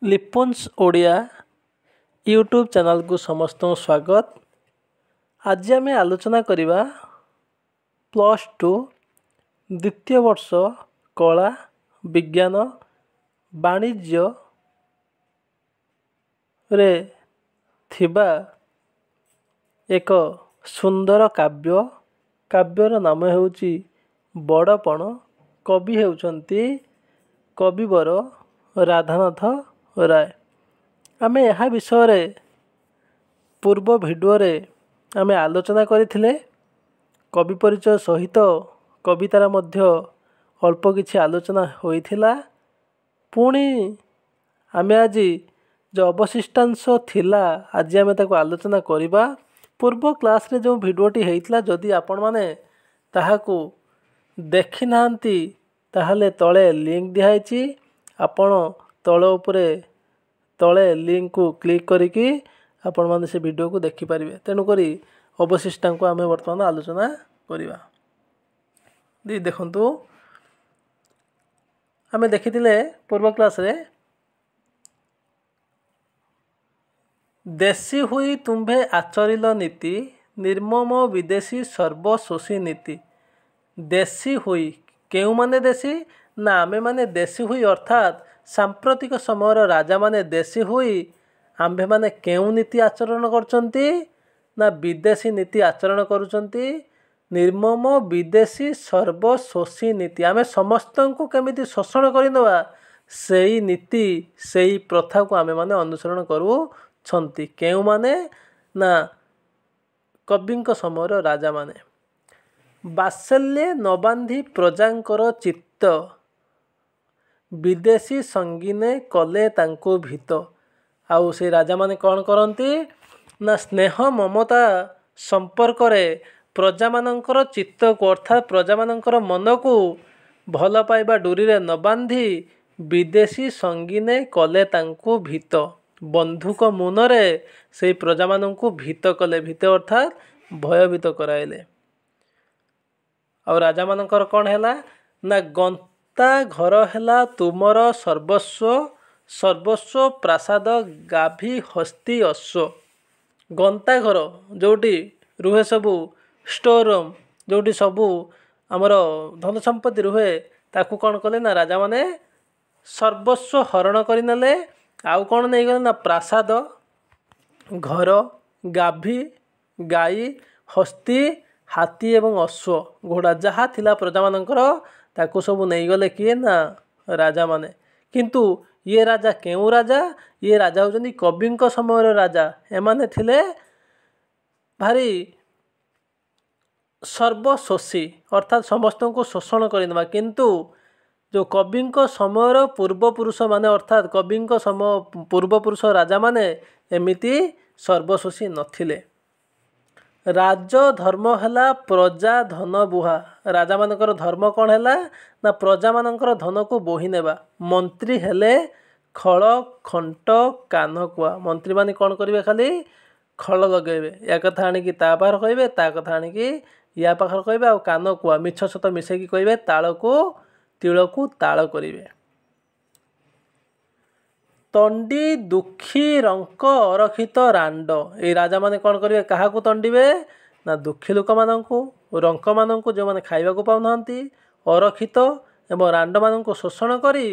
लिपुन्स Odia YouTube channel को समस्त स्वागत। आज आम आलोचना करवा +2 द्वितीय वर्ष कला विज्ञान वाणिज्य रे थिबा एक सुंदर काव्यर नाम हेउची बड़पण। कवि हेउचंती कविवर राधानाथ राय। आम यह विषय पूर्व भिडियो आम आलोचना करथिले। कवि परिचय सहित कवितार मध्य अल्प किछि आलोचना होइथिला। पुणी आम आज जो अवशिष्टांश थिला आज आम ताको आलोचना करिबा। पूर्व क्लास रे जो भिडियोटी हेइथिला जदि आपण माने ताहाकू देखि नाहंती ताहले तळे लिंक दिहाइछि। आपण तळे लिंक को क्लिक करिकी आपण माने से वीडियो को देखि परिबे। तेनु करी अवशिष्टांश को आमे वर्तमान आलोचना करिबा। देखंतु आमे देखिथिले पूर्व क्लास रे देशी हुई तुम्भे आचरिल नीति निर्मम विदेशी सर्वशोषी नीति। देशी हुई केउ माने देशी ना आमे माने देशी हुई अर्थात सांप्रतिक समय राजा माने देशी हुई आम्भे माने केउ नीति आचरण करचंती ना विदेशी नीति आचरण करुचंती। निर्मम विदेशी सर्वशोषी नीति आमे समस्त को केमिति शोषण करिनवा सेही नीति सेही प्रथा को आमे माने अनुसरण करूछंती। केउ माने ना कविंक समय राजा माने। बात्सल्ये न बांधी प्रजांकर चित्त विदेशी संगीने कले तांको भीत। आउ से राजा माने कौन करती ना स्नेह ममता संपर्क रे प्रजा मानकर चित्त को अर्थात प्रजा मानकर मन को भल पाइबा डोरी रे न बांधी विदेशी संगीने कले तांको भीत। बंधुक मुनरे से प्रजा माननको भीत कले। भीत अर्थात भयभीत कराइले। और राजा मानकर कौन हैला ना गंता घर हैला तुमर सर्वस्व सर्वस्व प्रासाद गाभी हस्ती अश्व। गंता घर जोटी रुहे सबू स्टोर रूम जोटी सबू आमर धन संपत्ति रुहे ताकू कौन कले ना राजा माने सर्वस्व हरण करिनेले। आउ कौन नहीं गले ना प्रासाद घर गाभी गाई हस्ती हाथी एवं अश्व घोड़ा जहाँ थिला प्रजा मानकर ताकू सब नहीं गले किए ना राजा माने। किंतु ये राजा केउ राजा ये राजा होचंदी कविंक समय राजा। एमाने थिले भारी सर्वशोषी अर्थात समस्त को शोषण करनेबा। किंतु जो कविंक समय पूर्वपुरुष माने अर्थात कविंक समय पूर्वपुरुष राजा माने एमिति सर्वशोषी नथिले। राज धर्म हैला प्रजा धन बुहा। राजा मानकर धर्म कौन हैला ना प्रजा मानकर धन को बोही नेबा। मंत्री हेले खल खंट कान कुआ। मंत्री माने कौन करिवे खाली खल लगेबे। या कथा आनिकी ता पाखर कहबे ता कथा आनिकी या पाखर कहबे। आ कान कुआ मिछ सत मिसेकी कहबे ताल को तिल को ताल करिवे। तंडी दुखी रंक अरखित रांड। ए राजा माने कौन करिवे काहा को तंडीबे ना दुखी लोक माननकु रंक माननकु जो माने खाइबा को पाउनांती अरखित एवं रांड माननकु शोषण करी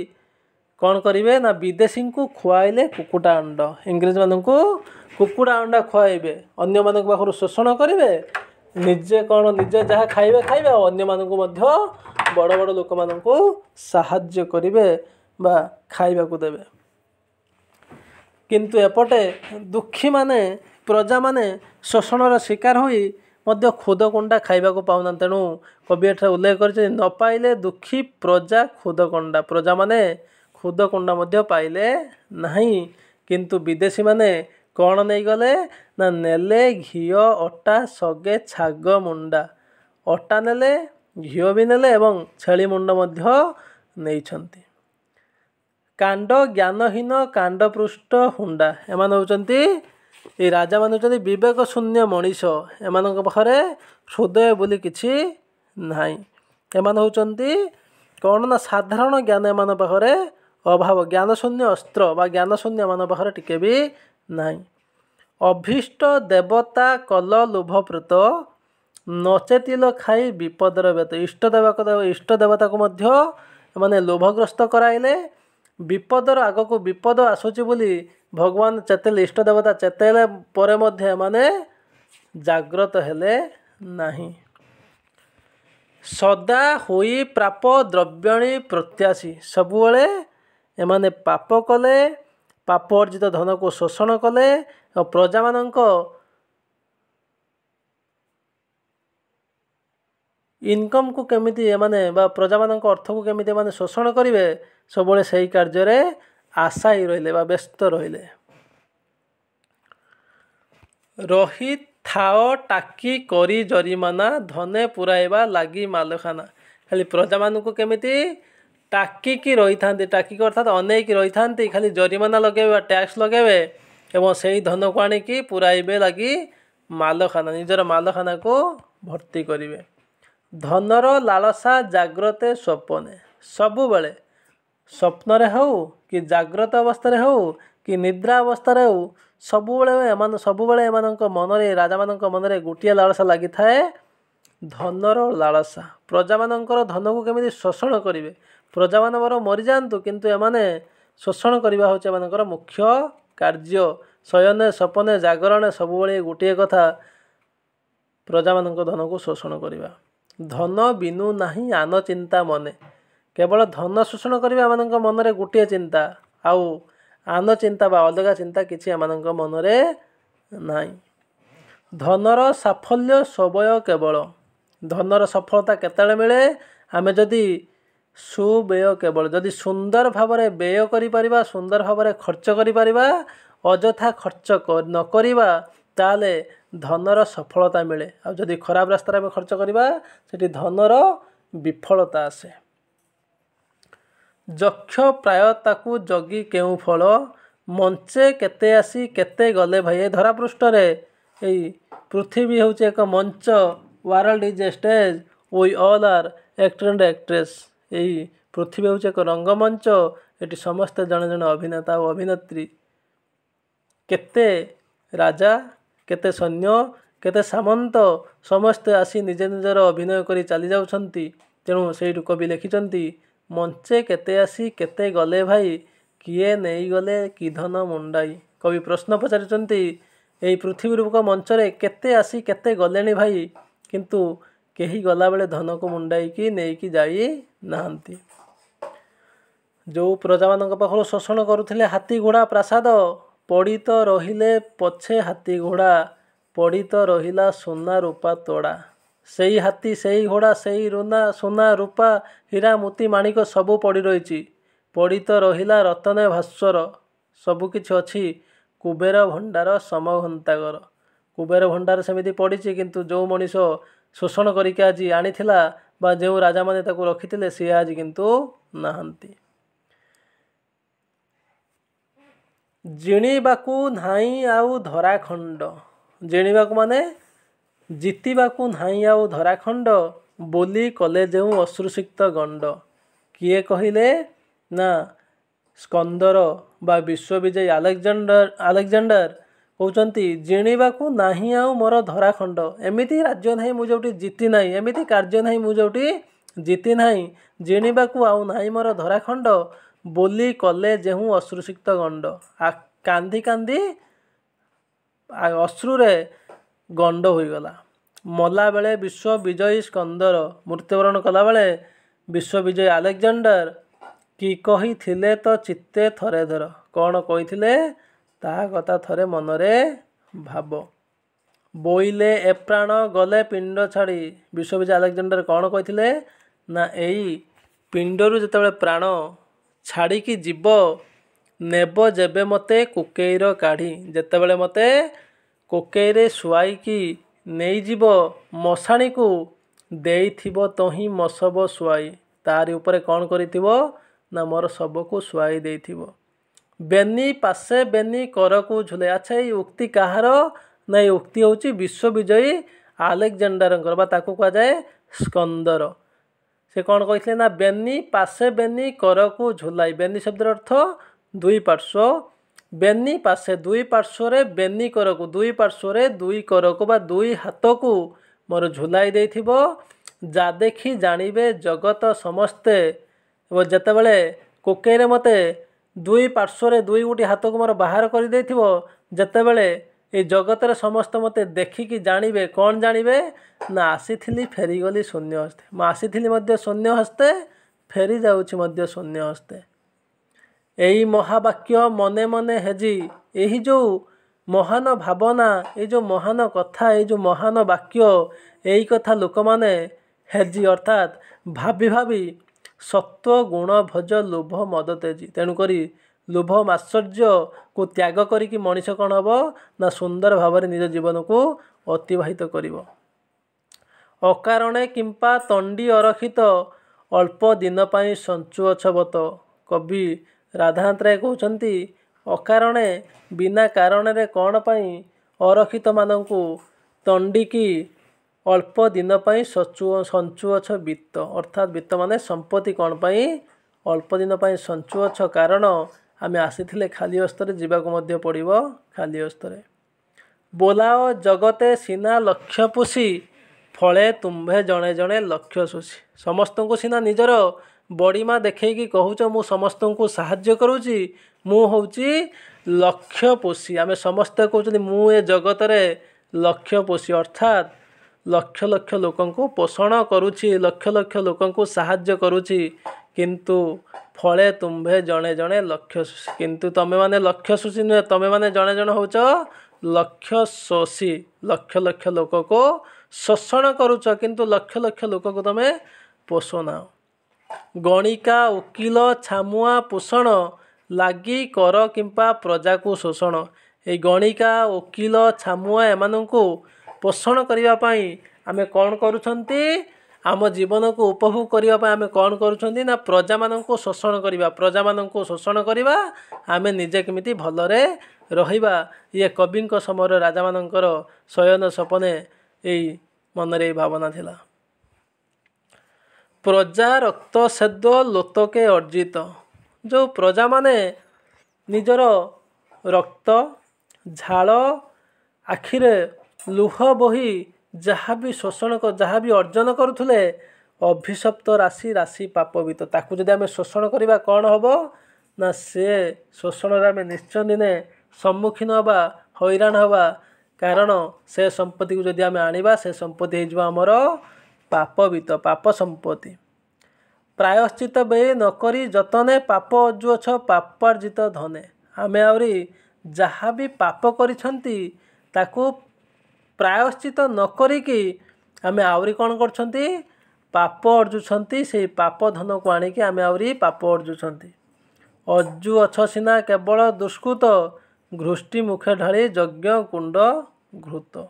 कौन करिवे ना विदेशी को खुआइले कुकुड़ा अंड। इंग्रेज माननकु कुकुड़ा अंडा खुआइबे अन्य मानक पाखरु शोषण करिवे निजे कौन निजे जहाँ खाइबे खाइबे अन्य माननकु मध्य बड़ बड़ लोक माननकु साहाय्य करिवे बा खाइबा को देबे। किंतु एपटे दुखी माने प्रजा माने शोषणर शिकार होई मध्य खुद कंडा खाइबा को पाउना। तेणु कवि एठार उल्लेख करछे न पाइले दुखी प्रजा खुद कंडा। प्रजा माने खुद कंडा मध्य पाइले नहीं। किंतु विदेशी माने कौन नहीं गले ना नेले घियो अटा सगे छाग मुंडा। अटा नेले घियो भी नेले एवं छेली मुंड मध्य नेइछंती। कांड ज्ञानहीन कांड पृष्ठ हुंडा। एमान होचंती ए राजा मान होचंती विवेक शून्य मनीष। एमानक पाखरे हृदय बोली किछि नाही। एमान होचंती कौन ना साधारण ज्ञान एमान पाखरे ଅଭାବ ଜ୍ଞାନଶୂନ୍ୟ ଅସ୍ତ୍ର ବା ଜ୍ଞାନଶୂନ୍ୟ ମାନଙ୍କ ପାଖରେ ଟିକେ ବି ନାହିଁ। ଅଭୀଷ୍ଟ ଦେବତା କଲ ଲୋଭପ୍ରତ ନଚେତିଲ ଖାଇ ବିପଦର ବ୍ୟତ। ଇଷ୍ଟ ଦେବତାକୁ ମଧ୍ୟ ଏମାନେ ଲୋଭଗ୍ରସ୍ତ କରାଇଲେ। ବିପଦର ଆଗକୁ ବିପଦ ଆସୁଛି ବୋଲି ଭଗବାନ ଚେତେଇଲେ, ଇଷ୍ଟ ଦେବତା ଚେତେଇଲେ ପରେ ମଧ୍ୟ ଏମାନେ ଜାଗ୍ରତ ହେଲେ ନାହିଁ। ସଦା ହୋଇ ପ୍ରାପ ଦ୍ରବ୍ୟାଣୀ ପ୍ରତ୍ୟାଶୀ, ସବୁବେଳେ ଏମାନେ ପାପ କଲେ, ପାପ ଅର୍ଜିତ ଧନକୁ ଶୋଷଣ କଲେ ଓ ପ୍ରଜାମାନଙ୍କ ଇନକମ୍କୁ କେମିତି ଏମାନେ ବା ପ୍ରଜାମାନଙ୍କ ଅର୍ଥକୁ କେମିତି ଏମାନେ ଶୋଷଣ କରିବେ, ସବୁବେଳେ ସେହି କାର୍ଯ୍ୟରେ ଆଶାୟୀ ରହିଲେ ବା ବ୍ୟସ୍ତ ରହିଲେ। ରହି ଥାଅ ଟାକି କରି ଜରିମାନା ଧନେ ପୁରାଇବା ଲାଗି ମାଲଖାନା। ଖାଲି ପ୍ରଜାମାନଙ୍କୁ କେମିତି ଟାକିକି ରହିଥାନ୍ତି, ଟାକିକି ଅର୍ଥାତ୍ ଅନେଇକି ରହିଥାନ୍ତି, ଖାଲି ଜରିମାନା ଲଗାଇବେ ବା ଟ୍ୟାକ୍ସ ଲଗାଇବେ ଏବଂ ସେହି ଧନକୁ ଆଣିକି ପୁରାଇବେ ଲାଗି ମାଲଖାନା, ନିଜର ମାଲଖାନାକୁ ଭର୍ତ୍ତି କରିବେ। ଧନର ଲାଳସା ଜାଗ୍ରତେ ସ୍ୱପ୍ନେ, ସବୁବେଳେ ସ୍ୱପ୍ନରେ ହେଉ କି ଜାଗ୍ରତ ଅବସ୍ଥାରେ ହେଉ କି ନିଦ୍ରା ଅବସ୍ଥାରେ ହେଉ ସବୁବେଳେ ଏମାନଙ୍କ ମନରେ, ରାଜାମାନଙ୍କ ମନରେ ଗୋଟିଏ ଲାଳସା ଲାଗିଥାଏ, ଧନର ଲାଳସା। ପ୍ରଜାମାନଙ୍କର ଧନକୁ କେମିତି ଶୋଷଣ କରିବେ, ପ୍ରଜାମାନେ ବରଂ ମରିଯାଆନ୍ତୁ କିନ୍ତୁ ଏମାନେ ଶୋଷଣ କରିବା ହେଉଛି ଏମାନଙ୍କର ମୁଖ୍ୟ କାର୍ଯ୍ୟ। ଶୟନେ ସ୍ୱପନେ ଜାଗରଣେ ସବୁବେଳେ ଗୋଟିଏ କଥା, ପ୍ରଜାମାନଙ୍କ ଧନକୁ ଶୋଷଣ କରିବା। ଧନ ବିନୁ ନାହିଁ ଆନ ଚିନ୍ତା ମନେ, କେବଳ ଧନ ଶୋଷଣ କରିବା ଏମାନଙ୍କ ମନରେ ଗୋଟିଏ ଚିନ୍ତା, ଆଉ ଆନ ଚିନ୍ତା ବା ଅଲଗା ଚିନ୍ତା କିଛି ଏମାନଙ୍କ ମନରେ ନାହିଁ। ଧନର ସାଫଲ୍ୟ ସବୟ କେବଳ, ଧନର ସଫଳତା କେତେବେଳେ ମିଳେ, ଆମେ ଯଦି ସୁବ୍ୟୟ କେବଳ, ଯଦି ସୁନ୍ଦର ଭାବରେ ବ୍ୟୟ କରିପାରିବା, ସୁନ୍ଦର ଭାବରେ ଖର୍ଚ୍ଚ କରିପାରିବା, ଅଯଥା ଖର୍ଚ୍ଚ ନ କରିବା, ତାହେଲେ ଧନର ସଫଳତା ମିଳେ। ଆଉ ଯଦି ଖରାପ ରାସ୍ତାରେ ଆମେ ଖର୍ଚ୍ଚ କରିବା, ସେଠି ଧନର ବିଫଳତା ଆସେ। ଯକ୍ଷ ପ୍ରାୟ ତାକୁ ଜଗି କେଉଁ ଫଳ, ମଞ୍ଚେ କେତେ ଆସି କେତେ ଗଲେ ଭାଇ। ଏ ଧରାପୃଷ୍ଠରେ ଏଇ ପୃଥିବୀ ହେଉଛି ଏକ ମଞ୍ଚ, world is a stage, we all are actor and actress. ଏହି ପୃଥିବୀ ହେଉଛି ଏକ ରଙ୍ଗମଞ୍ଚ, ଏଠି ସମସ୍ତେ ଜଣେ ଜଣେ ଅଭିନେତା ଓ ଅଭିନେତ୍ରୀ। କେତେ ରାଜା, କେତେ ସୈନ୍ୟ, କେତେ ସାମନ୍ତ, ସମସ୍ତେ ଆସି ନିଜ ନିଜର ଅଭିନୟ କରି ଚାଲି ଯାଉଛନ୍ତି। ତେଣୁ ସେଇଠୁ କବି ଲେଖିଛନ୍ତି, ମଞ୍ଚେ କେତେ ଆସି କେତେ ଗଲେ ଭାଇ, କିଏ ନେଇଗଲେ କି ଧନ ମୁଣ୍ଡାଇ। କବି ପ୍ରଶ୍ନ ପଚାରୁଛନ୍ତି, ଏହି ପୃଥିବୀ ରୂପକ ମଞ୍ଚରେ କେତେ ଆସି କେତେ ଗଲେଣି ଭାଇ, କିନ୍ତୁ କେହି ଗଲାବେଳେ ଧନକୁ ମୁଣ୍ଡାଇକି ନେଇକି ଯାଇ ନାହାନ୍ତି। ଯେଉଁ ପ୍ରଜାମାନଙ୍କ ପାଖରୁ ଶୋଷଣ କରୁଥିଲେ ହାତୀ ଘୋଡ଼ା ପ୍ରାସାଦ, ପଡ଼ିତ ରହିଲେ ପଛେ ହାତୀ ଘୋଡ଼ା, ପଡ଼ିତ ରହିଲା ସୁନା ରୂପା ତୋଡ଼ା। ସେଇ ହାତୀ, ସେଇ ଘୋଡ଼ା, ସେଇ ସୁନା ରୂପା ହୀରା ମୋତି ମାଣିକ ସବୁ ପଡ଼ି ରହିଛି। ପଡ଼ିତ ରହିଲା ରତନେ ଭାସ୍ୱର, ସବୁକିଛି ଅଛି, କୁବେର ଭଣ୍ଡାର ସମଘଣ୍ଟାକର। କୁବେର ଭଣ୍ଡାର ସେମିତି ପଡ଼ିଛି, କିନ୍ତୁ ଯେଉଁ ମଣିଷ ଶୋଷଣ କରିକି ଆଜି ଆଣିଥିଲା ବା ଯେଉଁ ରାଜାମାନେ ତାକୁ ରଖିଥିଲେ, ସିଏ ଆଜି କିନ୍ତୁ ନାହାନ୍ତି। ଜିଣିବାକୁ ନାହିଁ ଆଉ ଧରାଖଣ୍ଡ, ଜିଣିବାକୁ ମାନେ ଜିତିବାକୁ ନାହିଁ ଆଉ ଧରାଖଣ୍ଡ, ବୋଲି କଲେ ଯେଉଁ ଅଶ୍ରୁସିକ୍ତ ଗଣ୍ଡ। କିଏ କହିଲେ ନା ସ୍କନ୍ଦର ବା ବିଶ୍ୱବିଜୟୀ ଆଲେକଜାଣ୍ଡର କହୁଛନ୍ତି, ଜିଣିବାକୁ ନାହିଁ ଆଉ ମୋର ଧରାଖଣ୍ଡ। ଏମିତି ରାଜ୍ୟ ନାହିଁ ମୁଁ ଯେଉଁଠି ଜିତି ନାହିଁ, ଏମିତି କାର୍ଯ୍ୟ ନାହିଁ ମୁଁ ଯେଉଁଠି ଜିତି ନାହିଁ, ଜିଣିବାକୁ ଆଉ ନାହିଁ ମୋର ଧରାଖଣ୍ଡ, ବୋଲି କଲେ ଯେଉଁ ଅଶ୍ରୁସିକ୍ତ ଗଣ୍ଡ। କାନ୍ଦି କାନ୍ଦି ଅଶ୍ରୁରେ ଗଣ୍ଡ ହୋଇଗଲା। ମଲାବେଳେ ବିଶ୍ୱବିଜୟୀ ସ୍କନ୍ଦର, ମୃତ୍ୟୁବରଣ କଲାବେଳେ ବିଶ୍ୱବିଜୟୀ ଆଲେକଜାଣ୍ଡର, କି କହିଥିଲେ ତ ଚିତ୍ତେ ଥରେ ଧର। କ'ଣ କହିଥିଲେ ତାହା କଥା ଥରେ ମନରେ ଭାବ। ବୋଇଲେ ଏ ପ୍ରାଣ ଗଲେ ପିଣ୍ଡ ଛାଡ଼ି, ବିଶ୍ୱବିଜୟୀ ଆଲେକଜାଣ୍ଡର କ'ଣ କହିଥିଲେ ନା ଏଇ ପିଣ୍ଡରୁ ଯେତେବେଳେ ପ୍ରାଣ ଛାଡ଼ିକି ଯିବ, ନେବ ଯେବେ ମୋତେ କୋକେଇର କାଢ଼ି, ଯେତେବେଳେ ମୋତେ କୋକେଇରେ ଶୁଆଇକି ନେଇଯିବ ମଶାଣିକୁ, ଦେଇଥିବ ତହିଁ ମଶବ ଶୁଆଇ। ତାରି ଉପରେ କ'ଣ କରିଥିବ ନା ମୋର ଶବକୁ ଶୁଆଇ ଦେଇଥିବ। ବେନି ପାଶେ ବେନି କରକୁ ଝୁଲେ। ଆଚ୍ଛା, ଏଇ ଉକ୍ତି କାହାର ନା ଏଇ ଉକ୍ତି ହେଉଛି ବିଶ୍ୱବିଜୟୀ ଆଲେକଜାଣ୍ଡରଙ୍କର, ବା ତାକୁ କୁହାଯାଏ ସ୍କନ୍ଦର। से कौन कहते ना बेनी पासे बेनी करकु झुलाई। बेनी शब्दर अर्थ दुई पार्श्व। बेनी पासे दुई पार्श्व बेनी करकु दुई पार्श्व दुई करकु बा दुई हाथ को मोर झुलाई देथिबो। जा देखी जानिबे जगत समस्ते। जते बेले कोकेरे मते दुई पार्श्व दुई गोटी हाथ को मोर बाहर कर देथिबो, जते बेले ए जगतर समस्त मते देखिकी जानिबे कौन जानिबे ना आसीथिली फेरीगली शून्य हस्ते। मैं आसीथिली मध्य शून्य हस्ते फेरी जाउछि मध्य शून्य हस्ते। यही महावाक्य मने मने हेजी यही जो महान भावना ये जो महान कथा ये जो महान वाक्य यही कथा लोक माने हेजी अर्थात भाभी भाभी सत्व गुण भज लोभ मद तेजी। तेणुकरी लोभ मात्सर्य को त्याग करिकी मनीष कौन हम ना सुंदर भाव निज जीवन को अतिवाहित करिवो। अकारणे किंपा तंडी अरखित अल्प दिन पाई संचुअछबत। कवि राधानाथ राय कहते अकारणे बिना कारण रे कौन पाई अरखित मानू तंडिकी अल्प दिन पाई संचुअछ वित्त। अर्थात वित्त माने संपत्ति कौन पाई अल्प दिन पाई संचुअछ कारण आमे आसीथिले खाली हस्तरे जीवाको मध्य पड़िबो खाली हस्तरे। बोलाओ जगते सीना लक्ष्य पुषी फले तुम्भे जणे जणे लक्ष्य सुशी। समस्त को सीना निजर बड़ीमा देखैकी कहूच मु समस्त को साहाय्य करूची मु होउची लक्ष्य पोषी। आमे समस्त कहते मु ए जगत रे लक्ष्य पोषी अर्थात लक्ष लक्ष लोकन को पोषण करूची लक्ष लक्ष लोकन को साहाय्य करूची। किंतु फले तुम्भे जणे जणे लक्ष्य शोषी। किंतु तमे माने लक्ष्य शोषी नुहे, तमे माने जणे जणे होउच लक्ष्य शोषी। लक्ष लक्ष लोक को शोषण करूच किंतु लक्ष लक्ष लोक को तमे पोषण। गणिका उकिल छामुआ पोषण लागी कर किंपा प्रजा को शोषण। ये गणिका उकिल छामुआ एमानंकु पोषण करिवा पाई आमे कौन करूछंती आम जीवन को उपभोग करने आम कौन करुँच ना प्रजा मान शोषण करवा। प्रजा मान शोषण करवा आम निजे केमिति भलरे रहिबा। ये कवि समय राजा मानकर शयन सपने यही मनरे भावना थिला। प्रजा रक्त सेद लोतके अर्जित। जो प्रजा माने निजर रक्त झाल आखिरे लुह बही जहाँ भी शोषण जहाँ भी अर्जन करुले अभिशप्त राशि राशि पापवित। ताकू जदि आम शोषण करवा कौन हम ना से शोषण आम निश्चय दिने सम्मुखीन हवा हैरान हवा। कारण से संपत्ति को जदि आम आनिबा से संपत्ति हो आमर पापवित पाप संपत्ति। प्रायश्चित बे नकरी जतने पाप अजुअछ पापार्जित धने। आमे आउरी जहाँ भी पाप करिछंती ताकू प्रायश्चित न करिकी आमे आउरी कौन करछंती पाप अर्जुछंती। से पाप धन को आनिकी आमे आउरी पाप अर्जुछंती। अजु अछ सिना केवल दुष्कृत घृष्टि मुखे ढाली यज्ञ कुंड घृत।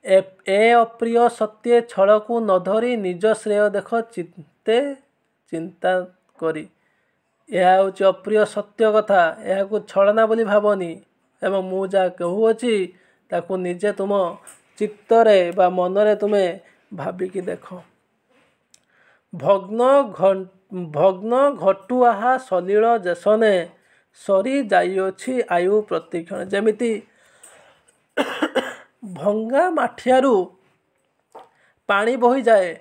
ए अप्रिय सत्य छल को न धरी निज श्रेय देख चिंते चिंता करी। यह हूँ अप्रिय सत्य कथा। यह छलना बोली भावनी एवं मु जा कहूँची ताकू निजे तुम चित्तरे बा मनरे तुमे भाविकी देख। भग्न घटुआहा सलील जेसने सरी जाइछि आयु प्रतिक्षण। जेमिति भंगा माठियारू पानी बही जाए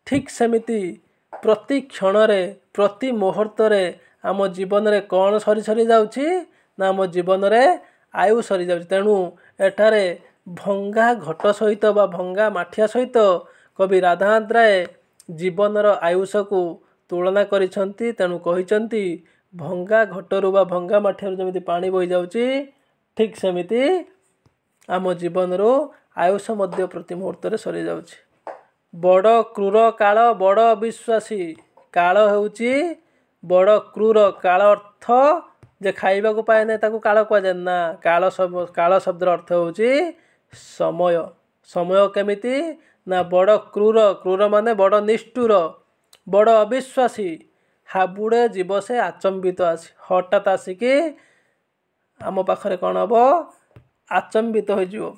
ठीक सेमिति प्रति क्षण प्रति मुहूर्त आम जीवन रे कौन सरी सरी जाउछि ना आम जीवन रे आयु सरी जाउछि। तेणु एठारे भंगा घट सहित बा भंगा माठिया सहित कवि राधानाथ राय जीवनर आयुष को तुलना करिसंती। तेणु कहिसंती भंगा घटरू बा भंगा माठियारू जमिति पानी बही जाउछि ठीक सेमिति आम जीवन रो आयुष मध्य प्रति मुहूर्त सरी जाउछि। बड़ क्रूर काल बड़ अविश्वासी। काल हेउछि बड़ क्रूर। काल अर्थ जे खाइबा को पाए ना ताकू काल कह जाए ना। काल शब्दर अर्थ होउछि समय। समय केमिति ना बड़ क्रूर। क्रूर माने बड़ निष्ठुर बड़ अविश्वासी। हाबुड़े जीव से आचंबित आसी हठात आसिकी आम पाखरे कौन हम आचंबित हो।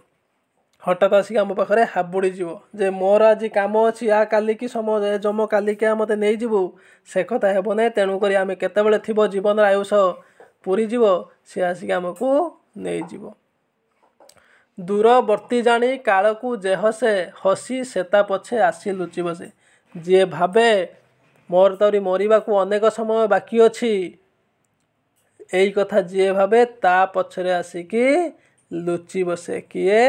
हठात आसिक आम पाखे हाबुड़ी जीव जे मोर आज कम अच्छी आ कालिकी समय जम कालिका मत नहीं जीवु से कथा हेब ना तेणुक आम केतबेले थी जीवन आयुष पूरीजीव सी आसिक आमको नहीं जीव दूरवर्ती जानी काल को जेह से हसी सेता पछे आसी लुचि बसे जी भावे मोर तरी मरवा को अनेक समय बाकी अच्छी यही कथा जी भावे ता पछरे आसिकी लुचि बसे किए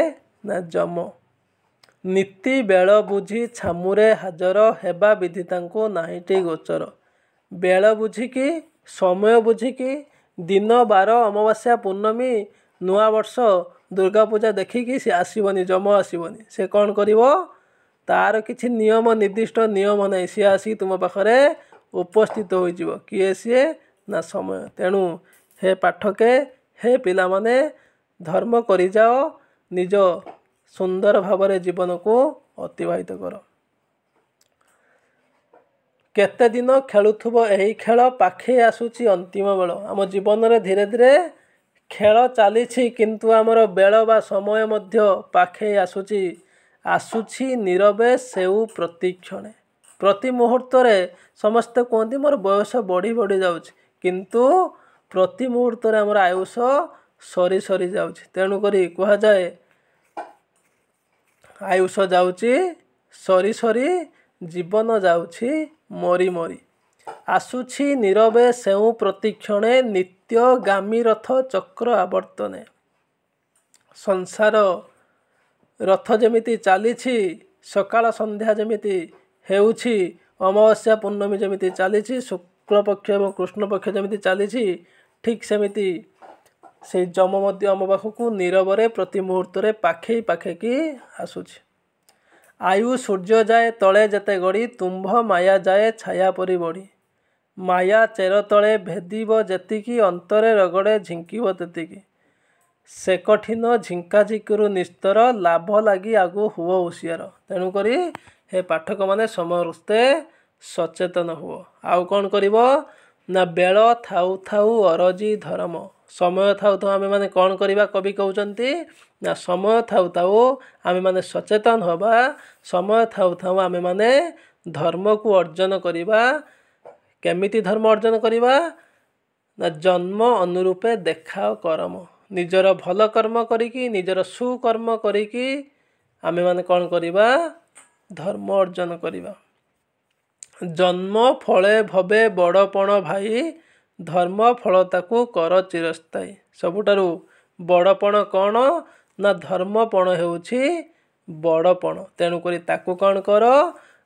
ना जम नीति बेल बुझी छामुरे हाजर हेबा विधितांको नाहीटी गोचर बेल बुझिकी समय बुझिकी दिन बार अमावास्या पूर्णमी नुआ वर्ष दुर्गा पूजा देखिकी सी आसबनी जम आसबनी से कौन करिवो तार किछि नियम निर्दिष्ट नियम नहीं सी आसी तुम पाखरे उपस्थित हो किए सी ना समय तेणु हे पाठके हे पिला माने धर्म करि जाओ निज सुंदर भावरे जीवन को अतिवाहित कर केते दिन खेलुथुबो एही खेल पाखे आसुची अंतिम बेल आम जीवन रे धीरे धीरे खेल चली किंतु आमर बेल बा समय मध्य पाखे आसुची आसुची नीरवे सेउ प्रतिक्षणे प्रति मुहूर्त रे समस्ते कहते मोर बयस बढ़ी बढ़ी जाउची किंतु प्रति मुहूर्त रे आमर आयुष सरी सरी जाउची तेणु करी कहा जाए आयुष जाउची सरी सरी जीवन जाउची मरी मरी आसुची नीरवे सेउ प्रतिक्षणे नित्य गामी रथ चक्र आवर्तने संसार रथ जमिति चलीछि सकाळ संध्या जमिति हेउछि अमावास्या पूर्णमी जमिति चलीछि शुक्ल पक्ष एवं कृष्ण पक्ष जमिति चलीछि ठीक सेमिति से जम मध्य आम पाखक नीरवरे प्रति मुहूर्त पाखे पाखे की आसुछि आयु सूर्य जाए तले जेते गड़ी तुम्भ माया जाए छाया परि बड़ी माया चेर तले भेदिब जेतिकी अंतरे रगड़े झिंकिब तेतिकी से कठिन झिंका झिकरु निस्तर लाभ लगी आगु हुओ हुसियार तेणुक हे पाठक माने समस्ते सचेतन हुओ आउ कौन करिवो ना बेल थाउ थाउ अरजी धर्म समय थाउ थाउ आमे माने कौन करिबा कवि कहउचंती ना समय थाउ थाउ आमे माने सचेतन होबा समय थाउ थाउ आमे माने धर्म को अर्जन करिबा केमिति धर्म अर्जन करिबा ना जन्म अनुरूपे देखाओ कर्म निजर भल कर्म करिकी निजर सुकर्म करिकी आमे माने कौन करिबा धर्म अर्जन करिबा जन्म फले भवे बड़पण भाई धर्म फलताकू कर चिरस्थायी सबुठारु बड़पण कौन ना धर्मपण हेउछि बड़पण तेणुक ताकू कौन कर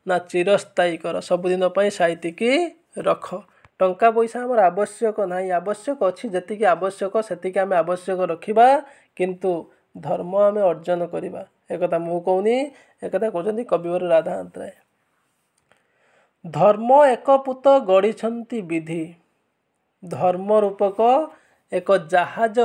ना चिरस्थायी कर सबुदिन पई साइतिकी रख टंका पैसा आमर आवश्यक नहीं आवश्यक अच्छी जी आवश्यक से आम आवश्यक रखा किंतु धर्म आम अर्जन करवा एक मु कहूनी एक कहते कविवर राधाकांत राय धर्म एक पुत गढ़ी विधि धर्म रूपक एक जहाज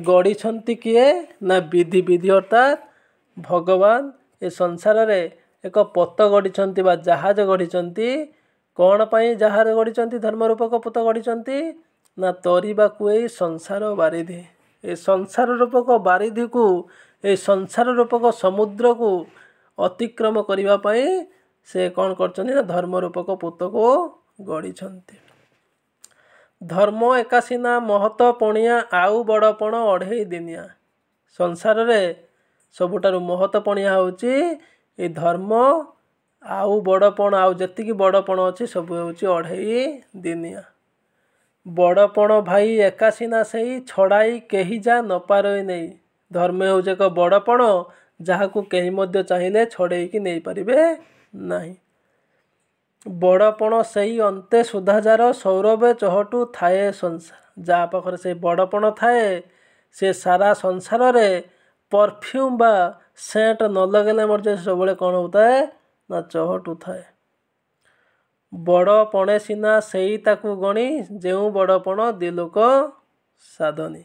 गढ़ी किए ना विधि विधि अर्थात भगवान ए संसार रे एक पत गढ़ी बा जहाज गढ़ी कौन पाई जहाज गढ़ी धर्म रूपक पुत गढ़ी ना तरीबाकू ए संसार बारिधि ए संसार रूपक बारिधि को ए संसार रूपक समुद्र को अतिक्रम करिबा पाई से कौन कर धर्म रूपक पुत को गढ़ी धर्म एकासीना महत पणिया आउ बड़पण अढ़ई दिनिया संसार रे सबुठारु महत पणिया होची ए धर्म आउ बड़पण आउ जतिकी बड़पण अच्छी सब होची अढ़ई दिनिया बड़पण भाई एकासीना सही छड़ाई कही जा न पारई नहीं धर्म हो एक बड़पण जहाँ को कहीं मध्य चाहिए छड़े कि नहीं पारिबे नहीं बड़पण सही अंते सुधाजार सौरभे चहटू थाए संसार जहाँ पाखर से बड़पण थाए से सारा संसार रे परफ्यूम बा सेंट न लगेले मर सब कौन होता है ना चहटू थाए बड़पणे सीना सही ताकू गणी जेउ बड़पण दिलोक साधनी।